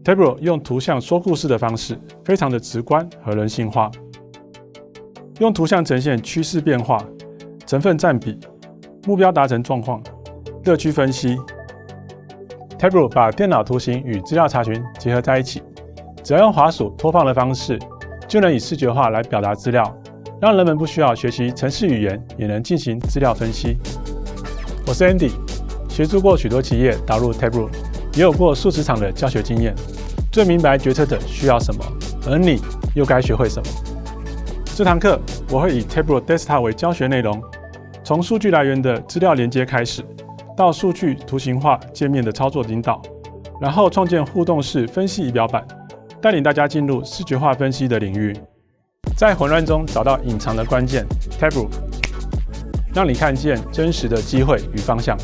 Tableau 用图像说故事的方式，非常的直观和人性化，用图像呈现趋势变化、成分占比、目标达成状况、热区分析。Tableau 把电脑图形与资料查询结合在一起，只要用滑鼠拖放的方式，就能以视觉化来表达资料，让人们不需要学习程式语言，也能进行资料分析。我是 Andy， 协助过许多企业导入 Tableau， 也有过数十场的教学经验，最明白决策者需要什么，而你又该学会什么。这堂课我会以 Tableau Desktop 为教学内容，从数据来源的资料连接开始，到数据图形化界面的操作引导，然后创建互动式分析仪表板，带领大家进入视觉化分析的领域，在混乱中找到隐藏的关键 Tableau， 让你看见真实的机会与方向。